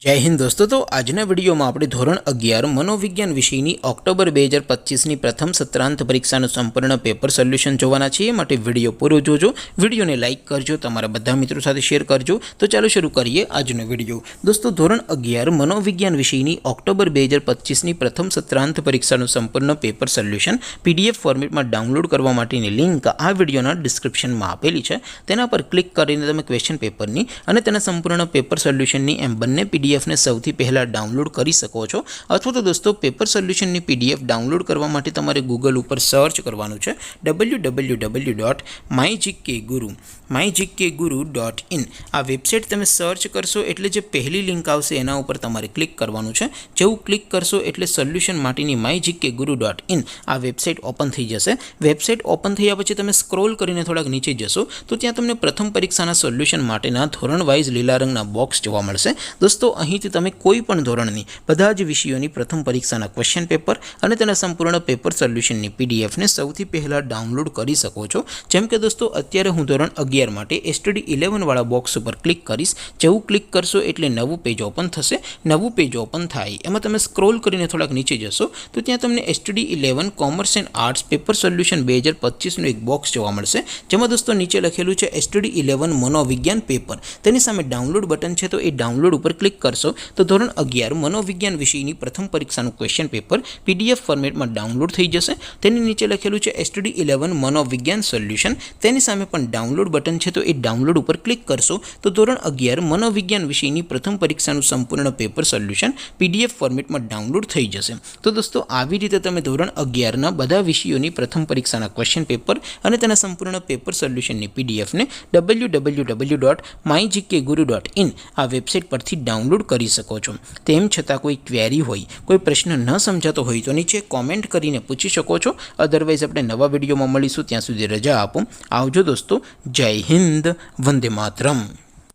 जय हिंद दोस्तों। तो आजना विडियो में આપણે ધોરણ 11 મનોવિજ્ઞાન વિષયની ઓક્ટોબર 2025ની પ્રથમ સત્રાંત પરીક્ષાનું સંપૂર્ણ પેપર સોલ્યુશન જોવાના છીએ। માટે વિડિયો પૂરો જોજો, વિડિયોને લાઈક કરજો, તમારા બધા મિત્રો સાથે શેર કરજો। તો ચાલો શરૂ કરીએ આજનો વિડિયો। દોસ્તો ધોરણ 11 મનોવિજ્ઞાન વિષયની ઓક્ટોબર 2025ની પ્રથમ સત્રાંત પરીક્ષાનું સંપૂર્ણ પેપર સોલ્યુશન પીડીએફ ફોર્મેટમાં ડાઉનલોડ કરવા માટેની લિંક આ વિડિયોના ડિસ્ક્રિપ્શનમાં આપેલી છે। તેના પર ક્લિક કરીને તમે ક્વેશ્ચન પેપરની અને તેના સંપૂર્ણ પેપર સોલ્યુશનની એમ બંને પીડીએફ ने સૌથી પહેલા ડાઉનલોડ કરી શકો છો। અથવા તો દોસ્તો પેપર સોલ્યુશનની પીડીએફ ડાઉનલોડ કરવા માટે તમારે ગૂગલ ઉપર સર્ચ કરવાનું છે www.mygkguru.in। આ વેબસાઇટ તમે સર્ચ કરશો એટલે જે પહેલી લિંક આવશે એના ઉપર તમારે ક્લિક કરવાનું છે। જેવું ક્લિક કરશો એટલે સોલ્યુશન માટેની mygkguru.in આ વેબસાઇટ ઓપન થઈ જશે। વેબસાઇટ ઓપન થયા પછી તમે સ્ક્રોલ કરીને થોડાક નીચે જશો તો ત્યાં તમને પ્રથમ પરીક્ષાના સોલ્યુશન માટેના ધોરણ વાઇઝ લીલા રંગના બોક્સ જોવા મળશે। દોસ્તો અહીંથી તમે કોઈ પણ ધોરણની બધા જ વિષયોની પ્રથમ પરીક્ષાના ક્વેશ્ચન પેપર અને તેના સંપૂર્ણ પેપર સોલ્યુશનની પીડીએફને સૌથી પહેલાં ડાઉનલોડ કરી શકો છો। જેમ કે દોસ્તો અત્યારે હું ધોરણ 11 માટે STD 11 વાળા બોક્સ ઉપર ક્લિક કરીશ। જેવું ક્લિક કરશો એટલે નવું પેજ ઓપન થશે। નવું પેજ ઓપન થાય એમાં તમે સ્ક્રોલ કરીને થોડાક નીચે જશો તો ત્યાં તમને STD 11 commerce and arts paper solution 2025નું એક બોક્સ જોવા મળશે। જેમાં દોસ્તો નીચે લખેલું છે STD 11 મનોવિજ્ઞાન પેપર। તેની સામે ડાઉનલોડ બટન છે, તો એ ડાઉનલોડ ઉપર ક્લિક કરશો તો ધોરણ 11 મનોવિજ્ઞાન વિષયની પ્રથમ પરીક્ષાનું ક્વેશ્ચન પેપર પીડીએફ ફોર્મેટમાં ડાઉનલોડ થઈ જશે। તેની નીચે લખેલું છે STD 11 મનોવિજ્ઞાન સોલ્યુશન। તેની સામે પણ ડાઉનલોડ બટન છે, તો એ ડાઉનલોડ ઉપર ક્લિક કરશો તો ધોરણ 11 મનોવિજ્ઞાન વિષયની પ્રથમ પરીક્ષાનું સંપૂર્ણ પેપર સોલ્યુશન પીડીએફ ફોર્મેટમાં ડાઉનલોડ થઈ જશે। તો દોસ્તો આવી રીતે તમે ધોરણ 11ના બધા વિષયોની પ્રથમ પરીક્ષાના ક્વેશ્ચન પેપર અને તેના સંપૂર્ણ પેપર સોલ્યુશનની પીડીએફને www.mygkguru.in આ વેબસાઇટ પરથી ડાઉનલોડ કરી શકો છો। તેમ છતાં કોઈ ક્વેરી હોય, કોઈ પ્રશ્ન ન સમજાતો હોય તો નીચે કોમેન્ટ કરીને પૂછી શકો છો। અધરવાઇઝ આપણે નવા વિડીયોમાં મળીશું, ત્યાં સુધી રજા આપો। આવજો દોસ્તો। જય હિન્દ, વંદે માતરમ।